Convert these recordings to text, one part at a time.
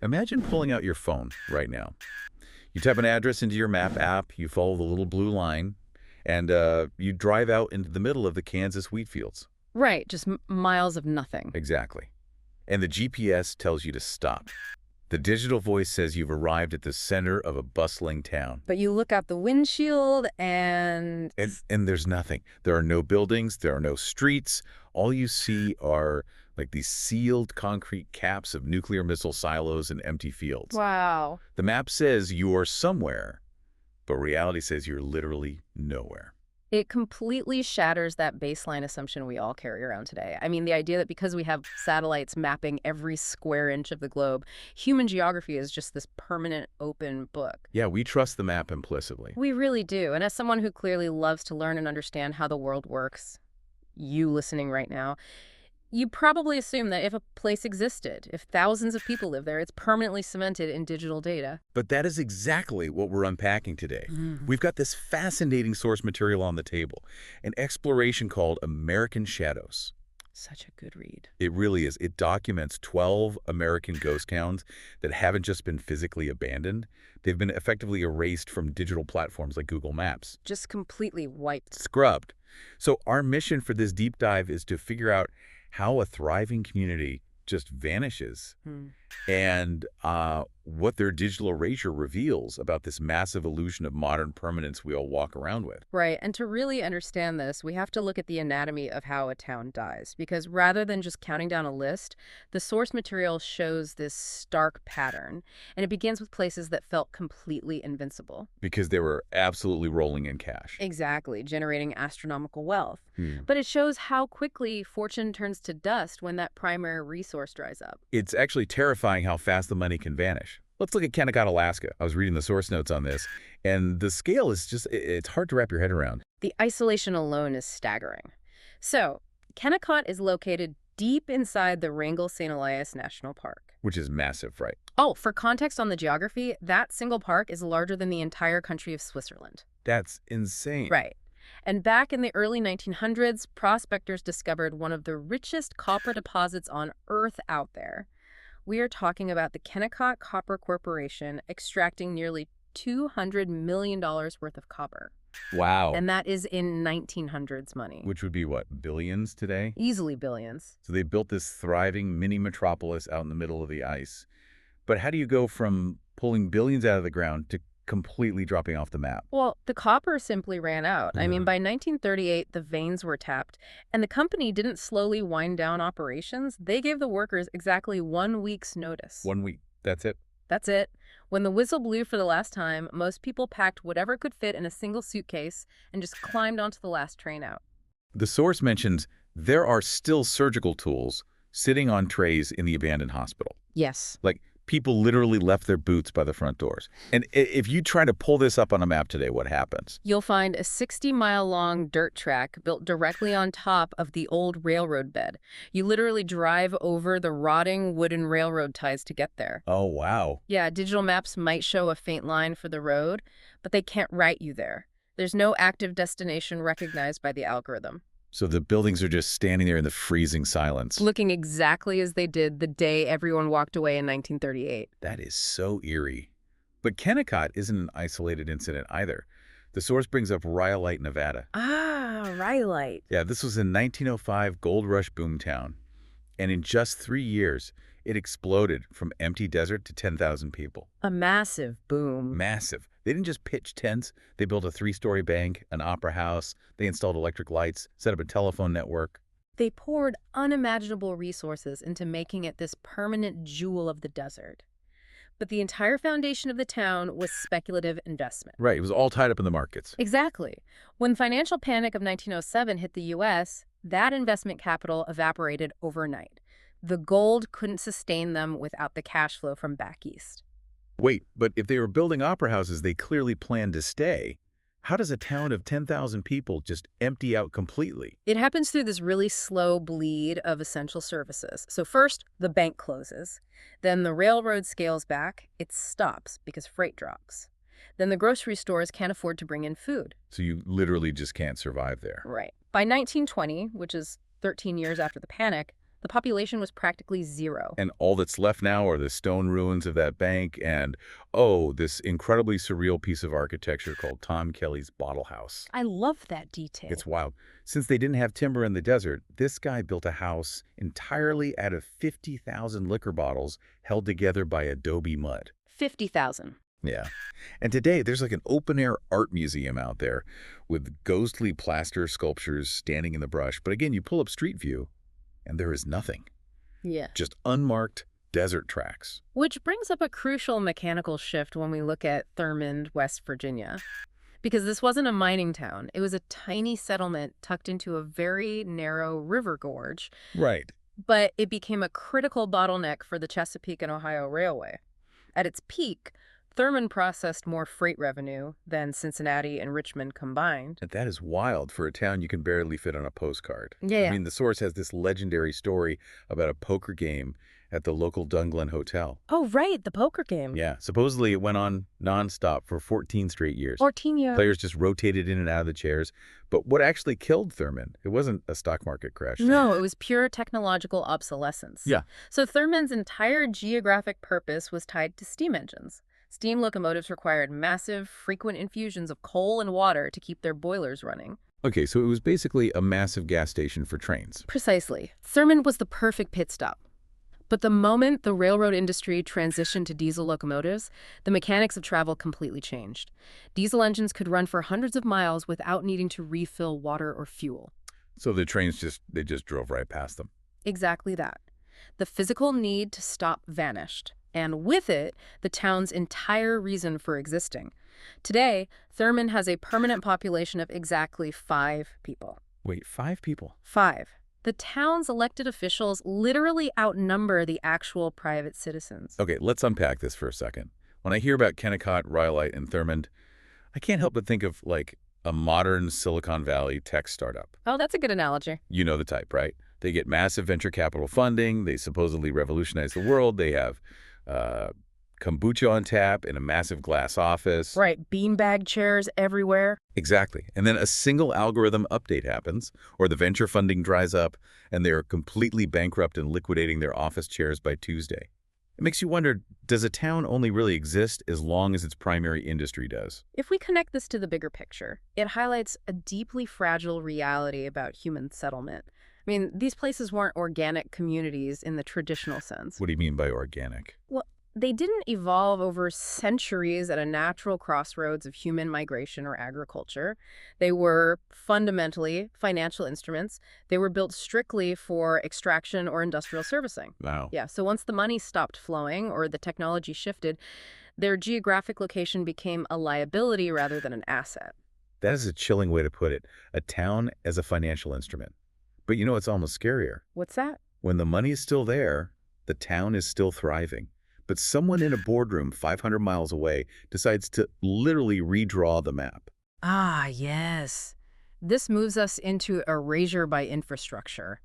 Imagine pulling out your phone right now. You type an address into your map app, you follow the little blue line, and you drive out into the middle of the Kansas wheat fields. Right, just miles of nothing. Exactly. And the GPS tells you to stop. The digital voice says you've arrived at the center of a bustling town. But you look out the windshield and... And there's nothing. There are no buildings, there are no streets. All you see are like these sealed concrete caps of nuclear missile silos and empty fields. Wow. The map says you are somewhere, but reality says you're literally nowhere. It completely shatters that baseline assumption we all carry around today. I mean, the idea that because we have satellites mapping every square inch of the globe, human geography is just this permanent open book. Yeah, we trust the map implicitly. We really do. And as someone who clearly loves to learn and understand how the world works, you listening right now, you probably assume that if a place existed, if thousands of people live there, it's permanently cemented in digital data. But that is exactly what we're unpacking today. We've got this fascinating source material on the table, an exploration called American Shadows. Such a good read. It really is. It documents 12 American ghost towns that haven't just been physically abandoned. They've been effectively erased from digital platforms like Google Maps. Just completely wiped. Scrubbed. So our mission for this deep dive is to figure out how a thriving community just vanishes and what their digital erasure reveals about this massive illusion of modern permanence we all walk around with. Right, and to really understand this, we have to look at the anatomy of how a town dies, because rather than just counting down a list, the source material shows this stark pattern, and it begins with places that felt completely invincible. Because they were absolutely rolling in cash. Exactly, generating astronomical wealth. But it shows how quickly fortune turns to dust when that primary resource dries up. It's actually terrifying how fast the money can vanish. Let's look at Kennecott, Alaska. I was reading the source notes on this, and the scale is just, it's hard to wrap your head around. The isolation alone is staggering. So, Kennecott is located deep inside the Wrangell-St. Elias National Park. Which is massive, right? Oh, for context on the geography, that single park is larger than the entire country of Switzerland. That's insane. Right. And back in the early 1900s, prospectors discovered one of the richest copper deposits on Earth out there. We are talking about the Kennecott Copper Corporation extracting nearly $200 million worth of copper. Wow. And that is in 1900s money. Which would be what, billions today? Easily billions. So they built this thriving mini metropolis out in the middle of the ice. But how do you go from pulling billions out of the ground to completely dropping off the map? Well, the copper simply ran out. I mean, by 1938, the veins were tapped, and the company didn't slowly wind down operations. They gave the workers exactly 1 week's notice. 1 week. That's it? That's it. When the whistle blew for the last time, most people packed whatever could fit in a single suitcase and just climbed onto the last train out. The source mentions there are still surgical tools sitting on trays in the abandoned hospital. Yes. Like, people literally left their boots by the front doors. And if you try to pull this up on a map today, what happens? You'll find a 60-mile-long dirt track built directly on top of the old railroad bed. You literally drive over the rotting wooden railroad ties to get there. Oh, wow. Yeah, digital maps might show a faint line for the road, but they can't route you there. There's no active destination recognized by the algorithm. So the buildings are just standing there in the freezing silence. Looking exactly as they did the day everyone walked away in 1938. That is so eerie. But Kennecott isn't an isolated incident either. The source brings up Rhyolite, Nevada. Ah, Rhyolite. Yeah, this was a 1905 gold rush boomtown. And in just 3 years, it exploded from empty desert to 10,000 people. A massive boom. Massive. They didn't just pitch tents. They built a 3-story bank, an opera house. They installed electric lights, set up a telephone network. They poured unimaginable resources into making it this permanent jewel of the desert. But the entire foundation of the town was speculative investment. Right. It was all tied up in the markets. Exactly. When the financial panic of 1907 hit the U.S., that investment capital evaporated overnight. The gold couldn't sustain them without the cash flow from back east. Wait, but if they were building opera houses, they clearly planned to stay. How does a town of 10,000 people just empty out completely? It happens through this really slow bleed of essential services. So first, the bank closes. Then the railroad scales back. It stops because freight drops. Then the grocery stores can't afford to bring in food. So you literally just can't survive there. Right. By 1920, which is 13 years after the panic, The population was practically zero. And all that's left now are the stone ruins of that bank and, oh, this incredibly surreal piece of architecture called Tom Kelly's Bottle House. I love that detail. It's wild. Since they didn't have timber in the desert, this guy built a house entirely out of 50,000 liquor bottles held together by adobe mud. 50,000. Yeah. And today, there's like an open-air art museum out there with ghostly plaster sculptures standing in the brush. But again, you pull up Street View, and there is nothing. Yeah. Just unmarked desert tracks. Which brings up a crucial mechanical shift when we look at Thurmond, West Virginia. Because this wasn't a mining town. It was a tiny settlement tucked into a very narrow river gorge. Right. But it became a critical bottleneck for the Chesapeake and Ohio Railway. At its peak, Thurmond processed more freight revenue than Cincinnati and Richmond combined. And that is wild for a town you can barely fit on a postcard. Yeah. I mean, the source has this legendary story about a poker game at the local Dunglen Hotel. Oh, right, the poker game. Yeah, supposedly it went on nonstop for 14 straight years. 14 years. Players just rotated in and out of the chairs. But what actually killed Thurmond? It wasn't a stock market crash. No, it was pure technological obsolescence. Yeah. So Thurmond's entire geographic purpose was tied to steam engines. Steam locomotives required massive, frequent infusions of coal and water to keep their boilers running. Okay, so it was basically a massive gas station for trains. Precisely. Thurmond was the perfect pit stop. But the moment the railroad industry transitioned to diesel locomotives, the mechanics of travel completely changed. Diesel engines could run for hundreds of miles without needing to refill water or fuel. So the trains they just drove right past them. Exactly that. The physical need to stop vanished, and with it, the town's entire reason for existing. Today, Thurmond has a permanent population of exactly 5 people. Wait, 5 people? 5. The town's elected officials literally outnumber the actual private citizens. Okay, let's unpack this for a second. When I hear about Kennecott, Rhyolite, and Thurmond, I can't help but think of, like, a modern Silicon Valley tech startup. Oh, that's a good analogy. You know the type, right? They get massive venture capital funding. They supposedly revolutionize the world. They have kombucha on tap in a massive glass office. Right, beanbag chairs everywhere. Exactly. And then a single algorithm update happens, or the venture funding dries up, and they are completely bankrupt and liquidating their office chairs by Tuesday. It makes you wonder, does a town only really exist as long as its primary industry does? If we connect this to the bigger picture, it highlights a deeply fragile reality about human settlement. I mean, these places weren't organic communities in the traditional sense. What do you mean by organic? Well, they didn't evolve over centuries at a natural crossroads of human migration or agriculture. They were fundamentally financial instruments. They were built strictly for extraction or industrial servicing. Wow. Yeah, so once the money stopped flowing or the technology shifted, their geographic location became a liability rather than an asset. That is a chilling way to put it. A town as a financial instrument. But you know what's almost scarier? What's that? When the money is still there, the town is still thriving. But someone in a boardroom 500 miles away decides to literally redraw the map. Ah, yes. This moves us into erasure by infrastructure.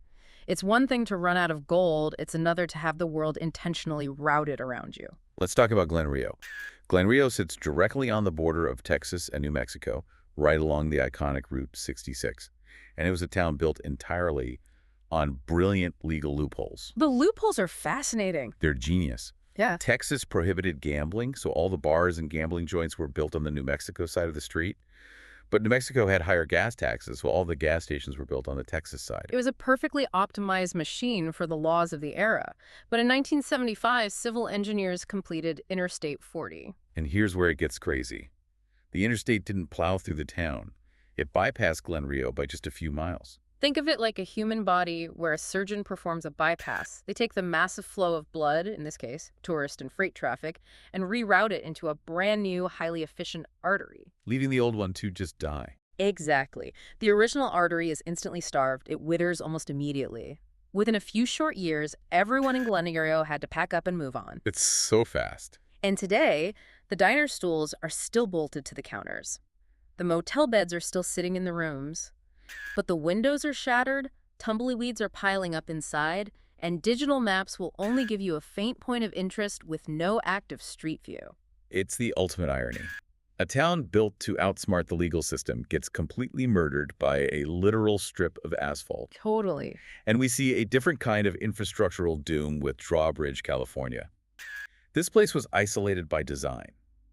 It's one thing to run out of gold, it's another to have the world intentionally routed around you. Let's talk about Glen Rio. Glen Rio sits directly on the border of Texas and New Mexico, right along the iconic Route 66. And it was a town built entirely on brilliant legal loopholes. The loopholes are fascinating. They're genius. Yeah. Texas prohibited gambling, so all the bars and gambling joints were built on the New Mexico side of the street. But New Mexico had higher gas taxes, so all the gas stations were built on the Texas side. It was a perfectly optimized machine for the laws of the era. But in 1975, civil engineers completed Interstate 40. And here's where it gets crazy. The interstate didn't plow through the town. It bypassed Glen Rio by just a few miles. Think of it like a human body where a surgeon performs a bypass. They take the massive flow of blood, in this case, tourist and freight traffic, and reroute it into a brand new, highly efficient artery. Leaving the old one to just die. Exactly. The original artery is instantly starved. It withers almost immediately. Within a few short years, everyone in Glen Rio had to pack up and move on. It's so fast. And today, the diner stools are still bolted to the counters. The motel beds are still sitting in the rooms. But the windows are shattered, tumbleweeds are piling up inside, and digital maps will only give you a faint point of interest with no active street view. It's the ultimate irony. A town built to outsmart the legal system gets completely murdered by a literal strip of asphalt. Totally. And we see a different kind of infrastructural doom with Drawbridge, California. This place was isolated by design.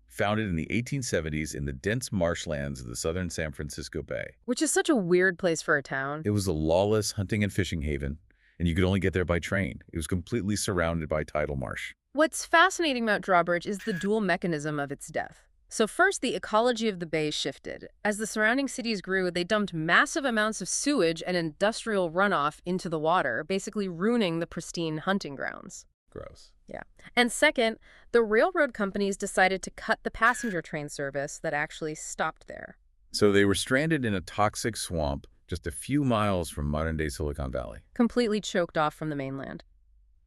Founded in the 1870s in the dense marshlands of the southern San Francisco Bay. Which is such a weird place for a town. It was a lawless hunting and fishing haven, and you could only get there by train. It was completely surrounded by tidal marsh. What's fascinating about Drawbridge is the dual mechanism of its death. So first, the ecology of the bay shifted. As the surrounding cities grew, they dumped massive amounts of sewage and industrial runoff into the water, basically ruining the pristine hunting grounds. Gross. Yeah. And second, the railroad companies decided to cut the passenger train service that actually stopped there. So they were stranded in a toxic swamp just a few miles from modern-day Silicon Valley. Completely choked off from the mainland.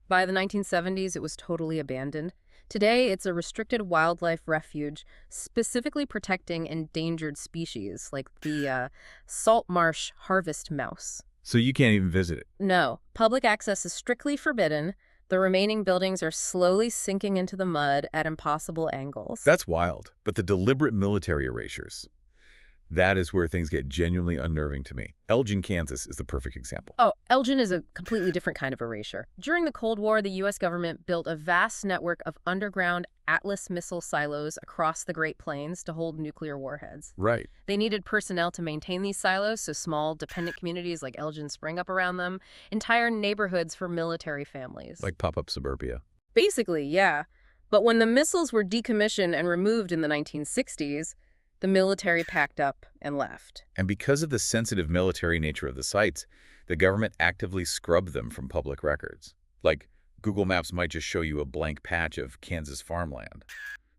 By the 1970s, it was totally abandoned. Today, it's a restricted wildlife refuge, specifically protecting endangered species like the salt marsh harvest mouse. So you can't even visit it. No, public access is strictly forbidden. The remaining buildings are slowly sinking into the mud at impossible angles. That's wild. But the deliberate military erasures, that is where things get genuinely unnerving to me. Elgin, Kansas is the perfect example. Oh, Elgin is a completely different kind of erasure. During the Cold War, the U.S. government built a vast network of underground Atlas missile silos across the Great Plains to hold nuclear warheads. Right. They needed personnel to maintain these silos, so small, dependent communities like Elgin sprang up around them, entire neighborhoods for military families. Like pop-up suburbia. Basically, yeah. But when the missiles were decommissioned and removed in the 1960s, the military packed up and left. And because of the sensitive military nature of the sites, the government actively scrubbed them from public records. Like, Google Maps might just show you a blank patch of Kansas farmland.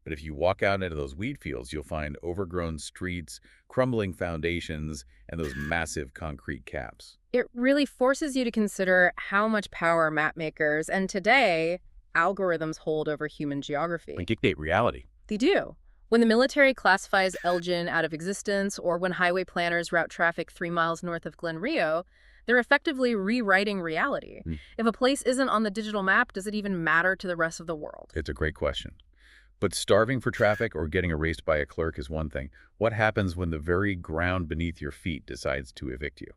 But if you walk out into those weed fields, you'll find overgrown streets, crumbling foundations, and those massive concrete caps. It really forces you to consider how much power mapmakers and today algorithms hold over human geography. They dictate reality. They do. When the military classifies Elgin out of existence, or when highway planners route traffic 3 miles north of Glen Rio, they're effectively rewriting reality. If a place isn't on the digital map, does it even matter to the rest of the world? It's a great question. But starving for traffic or getting erased by a clerk is one thing. What happens when the very ground beneath your feet decides to evict you?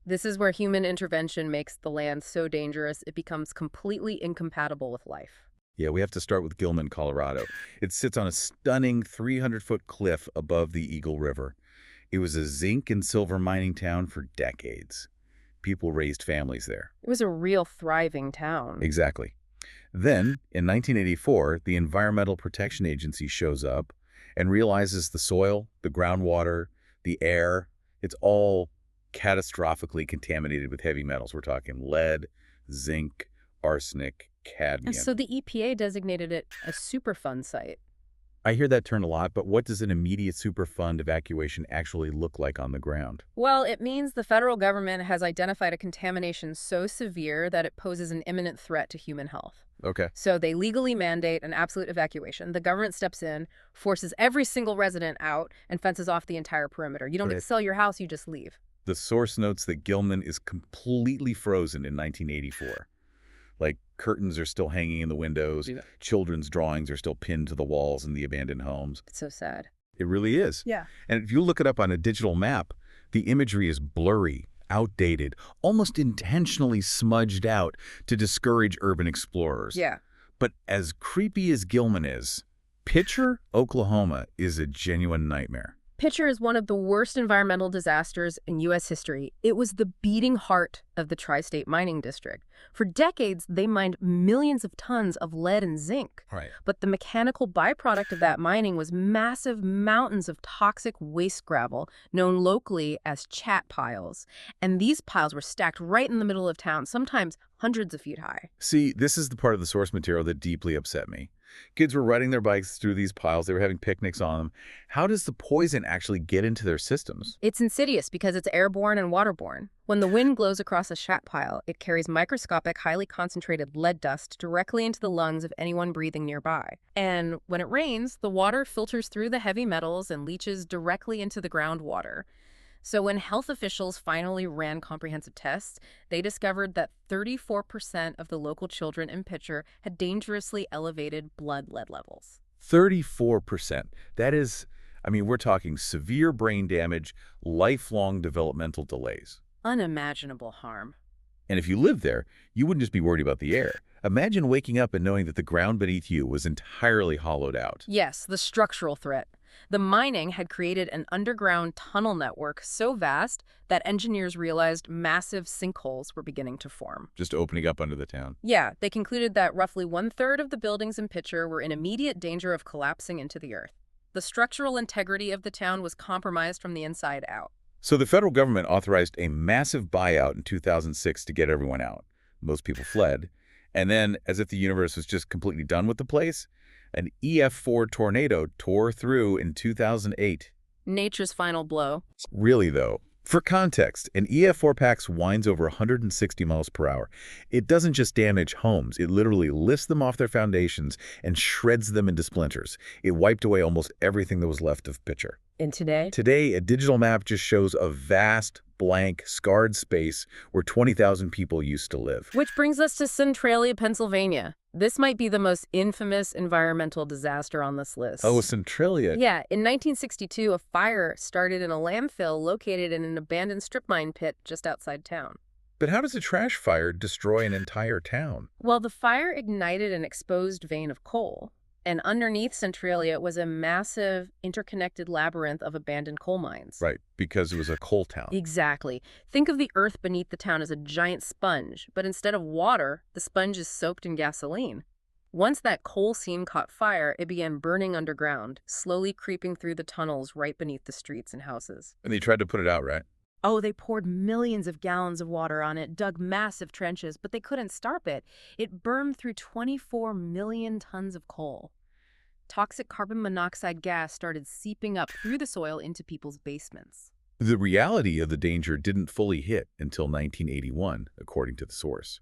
This is where human intervention makes the land so dangerous it becomes completely incompatible with life. Yeah, we have to start with Gilman, Colorado. It sits on a stunning 300-foot cliff above the Eagle River. It was a zinc and silver mining town for decades. People raised families there. It was a real thriving town. Exactly. Then, in 1984, the Environmental Protection Agency shows up and realizes the soil, the groundwater, the air, it's all catastrophically contaminated with heavy metals. We're talking lead, zinc, arsenic, cadmium. And so the EPA designated it a Superfund site. I hear that term a lot, but what does an immediate Superfund evacuation actually look like on the ground? Well, it means the federal government has identified a contamination so severe that it poses an imminent threat to human health. Okay. So they legally mandate an absolute evacuation. The government steps in, forces every single resident out, and fences off the entire perimeter. You don't get to sell your house, you just leave. The source notes that Gilman is completely frozen in 1984. Like, curtains are still hanging in the windows. Children's drawings are still pinned to the walls in the abandoned homes. It's so sad. It really is. Yeah. And if you look it up on a digital map, the imagery is blurry, outdated, almost intentionally smudged out to discourage urban explorers. Yeah. But as creepy as Gilman is, Pitcher, Oklahoma is a genuine nightmare. Pitcher is one of the worst environmental disasters in U.S. history. It was the beating heart of the tri-state mining district. For decades, they mined millions of tons of lead and zinc. Right. But the mechanical byproduct of that mining was massive mountains of toxic waste gravel, known locally as chat piles. And these piles were stacked right in the middle of town, sometimes hundreds of feet high. See, this is the part of the source material that deeply upset me. Kids were riding their bikes through these piles. They were having picnics on them. How does the poison actually get into their systems? It's insidious because it's airborne and waterborne. When the wind blows across a chat pile, it carries microscopic, highly concentrated lead dust directly into the lungs of anyone breathing nearby. And when it rains, the water filters through the heavy metals and leaches directly into the groundwater. So when health officials finally ran comprehensive tests, they discovered that 34% of the local children in Pitcher had dangerously elevated blood lead levels. 34%. That is I mean, we're talking severe brain damage, lifelong developmental delays. Unimaginable harm. And if you lived there, you wouldn't just be worried about the air. Imagine waking up and knowing that the ground beneath you was entirely hollowed out. Yes, the structural threat. The mining had created an underground tunnel network so vast that engineers realized massive sinkholes were beginning to form. Just opening up under the town. Yeah, they concluded that roughly one-third of the buildings in Pitcher were in immediate danger of collapsing into the earth. The structural integrity of the town was compromised from the inside out. So the federal government authorized a massive buyout in 2006 to get everyone out. Most people fled. And then, as if the universe was just completely done with the place, an EF4 tornado tore through in 2008. Nature's final blow. Really, though, for context, an EF4 pack winds over 160 miles per hour. It doesn't just damage homes. It literally lifts them off their foundations and shreds them into splinters. It wiped away almost everything that was left of Pitcher. And today? Today, a digital map just shows a vast, blank, scarred space where 20,000 people used to live. Which brings us to Centralia, Pennsylvania. This might be the most infamous environmental disaster on this list. Oh, Centralia. Yeah, in 1962, a fire started in a landfill located in an abandoned strip mine pit just outside town. But how does a trash fire destroy an entire town? Well, the fire ignited an exposed vein of coal. And underneath Centralia was a massive, interconnected labyrinth of abandoned coal mines. Right, because it was a coal town. Exactly. Think of the earth beneath the town as a giant sponge, but instead of water, the sponge is soaked in gasoline. Once that coal seam caught fire, it began burning underground, slowly creeping through the tunnels right beneath the streets and houses. And they tried to put it out, right? Oh, they poured millions of gallons of water on it, dug massive trenches, but they couldn't starve it. It burned through 24 million tons of coal. Toxic carbon monoxide gas started seeping up through the soil into people's basements. The reality of the danger didn't fully hit until 1981, according to the source.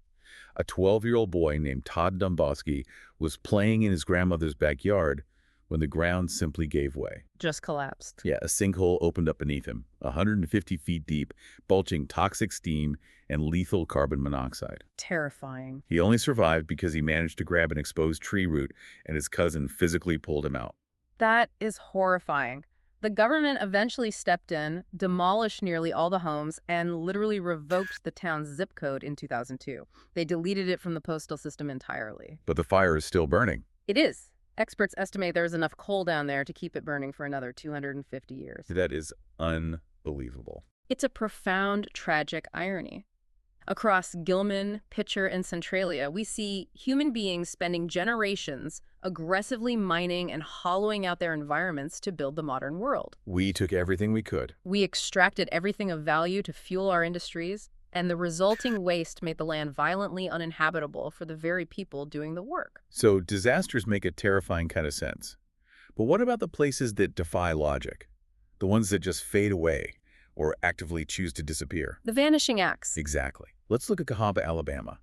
A 12-year-old boy named Todd Domboski was playing in his grandmother's backyard when the ground simply gave way. Just collapsed. Yeah, a sinkhole opened up beneath him, 150 feet deep, belching toxic steam and lethal carbon monoxide. Terrifying. He only survived because he managed to grab an exposed tree root and his cousin physically pulled him out. That is horrifying. The government eventually stepped in, demolished nearly all the homes, and literally revoked the town's zip code in 2002. They deleted it from the postal system entirely. But the fire is still burning. It is. Experts estimate there's enough coal down there to keep it burning for another 250 years. That is unbelievable. It's a profound, tragic irony. Across Gilman, Pitcher, and Centralia, we see human beings spending generations aggressively mining and hollowing out their environments to build the modern world. We took everything we could. We extracted everything of value to fuel our industries, and the resulting waste made the land violently uninhabitable for the very people doing the work. So disasters make a terrifying kind of sense. But what about the places that defy logic? The ones that just fade away or actively choose to disappear? The vanishing acts. Exactly. Let's look at Cahaba, Alabama.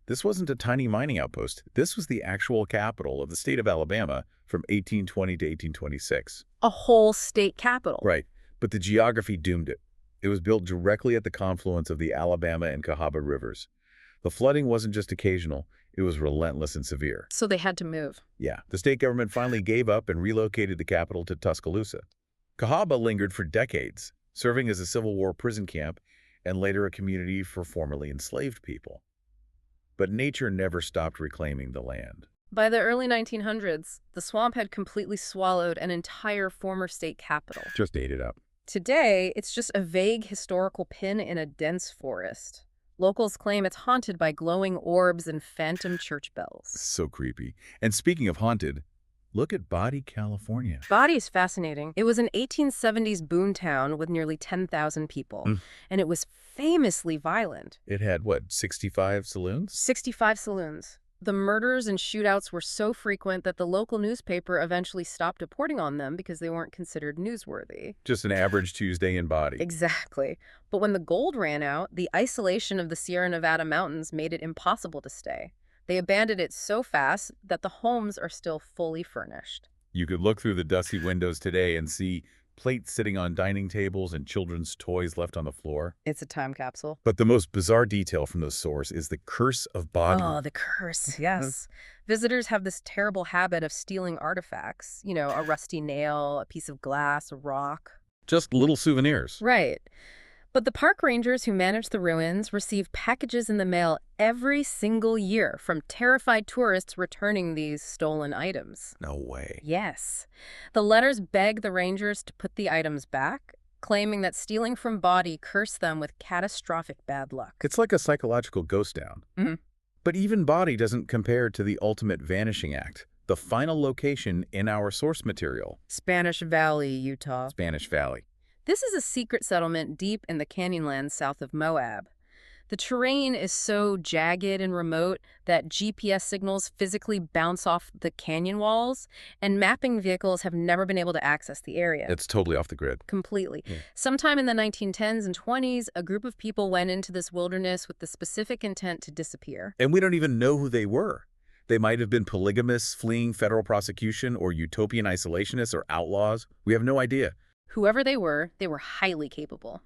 This wasn't a tiny mining outpost. This was the actual capital of the state of Alabama from 1820 to 1826. A whole state capital. Right. But the geography doomed it. It was built directly at the confluence of the Alabama and Cahaba rivers. The flooding wasn't just occasional, it was relentless and severe. So they had to move. Yeah, the state government finally gave up and relocated the capital to Tuscaloosa. Cahaba lingered for decades, serving as a Civil War prison camp and later a community for formerly enslaved people. But nature never stopped reclaiming the land. By the early 1900s, the swamp had completely swallowed an entire former state capital. Just ate it up. Today, it's just a vague historical pin in a dense forest. Locals claim it's haunted by glowing orbs and phantom church bells. So creepy. And speaking of haunted, look at Body, California. Body's fascinating. It was an 1870s boomtown with nearly 10,000 people, and it was famously violent. It had, what, 65 saloons? 65 saloons. The murders and shootouts were so frequent that the local newspaper eventually stopped reporting on them because they weren't considered newsworthy. Just an average Tuesday in Body. Exactly. But when the gold ran out, the isolation of the Sierra Nevada mountains made it impossible to stay. They abandoned it so fast that the homes are still fully furnished. You could look through the dusty windows today and see plates sitting on dining tables and children's toys left on the floor. It's a time capsule. But the most bizarre detail from those sources is the curse of body. Oh, the curse, yes. Visitors have this terrible habit of stealing artifacts. You know, a rusty nail, a piece of glass, a rock. Just little souvenirs. Right. But the park rangers who manage the ruins receive packages in the mail every single year from terrified tourists returning these stolen items. No way. Yes. The letters beg the rangers to put the items back, claiming that stealing from body cursed them with catastrophic bad luck. It's like a psychological ghost town. Mhm. But even body doesn't compare to the ultimate vanishing act, the final location in our source material. Spanish Valley, Utah. Spanish Valley. This is a secret settlement deep in the canyonlands south of Moab. The terrain is so jagged and remote that GPS signals physically bounce off the canyon walls, and mapping vehicles have never been able to access the area. It's totally off the grid. Completely. Yeah. Sometime in the 1910s and 20s, a group of people went into this wilderness with the specific intent to disappear. And we don't even know who they were. They might have been polygamists fleeing federal prosecution or utopian isolationists or outlaws. We have no idea. Whoever they were highly capable.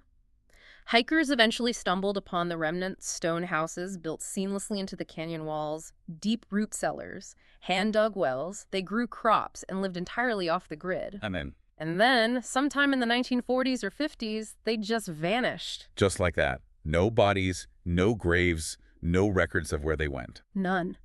Hikers eventually stumbled upon the remnant stone houses built seamlessly into the canyon walls, deep root cellars, hand-dug wells. They grew crops and lived entirely off the grid. And then, sometime in the 1940s or 50s, they just vanished. Just like that. No bodies, no graves, no records of where they went. None.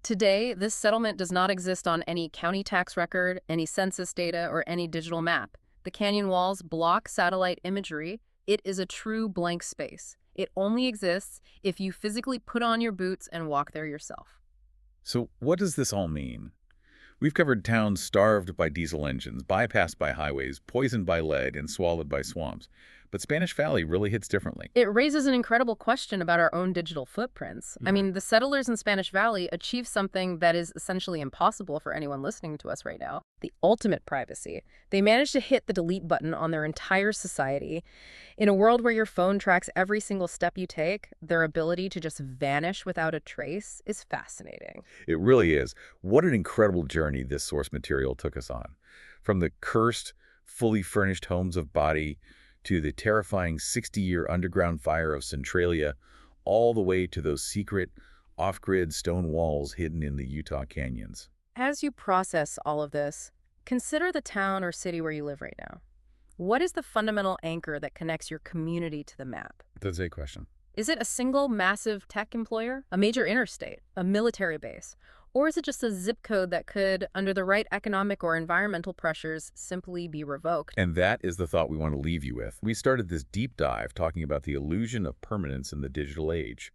Today, this settlement does not exist on any county tax record, any census data, or any digital map. The canyon walls block satellite imagery. It is a true blank space. It only exists if you physically put on your boots and walk there yourself. So what does this all mean? We've covered towns starved by diesel engines, bypassed by highways, poisoned by lead, and swallowed by swamps. But Spanish Valley really hits differently. It raises an incredible question about our own digital footprints. I mean, the settlers in Spanish Valley achieved something that is essentially impossible for anyone listening to us right now: the ultimate privacy. They managed to hit the delete button on their entire society. In a world where your phone tracks every single step you take, their ability to just vanish without a trace is fascinating. It really is. What an incredible journey this source material took us on. From the cursed, fully furnished homes of Body to the terrifying 60-year underground fire of Centralia, all the way to those secret, off-grid stone walls hidden in the Utah canyons. As you process all of this, consider the town or city where you live right now. What is the fundamental anchor that connects your community to the map? That's a question. Is it a single massive tech employer, a major interstate, a military base, or is it just a zip code that could, under the right economic or environmental pressures, simply be revoked? And that is the thought we want to leave you with. We started this deep dive talking about the illusion of permanence in the digital age.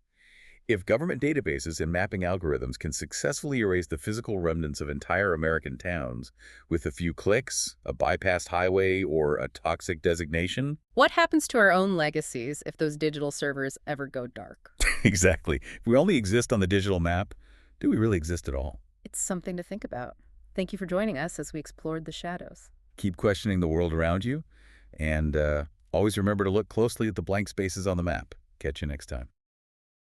If government databases and mapping algorithms can successfully erase the physical remnants of entire American towns with a few clicks, a bypassed highway, or a toxic designation... What happens to our own legacies if those digital servers ever go dark? Exactly. If we only exist on the digital map, do we really exist at all? It's something to think about. Thank you for joining us as we explored the shadows. Keep questioning the world around you, and always remember to look closely at the blank spaces on the map. Catch you next time.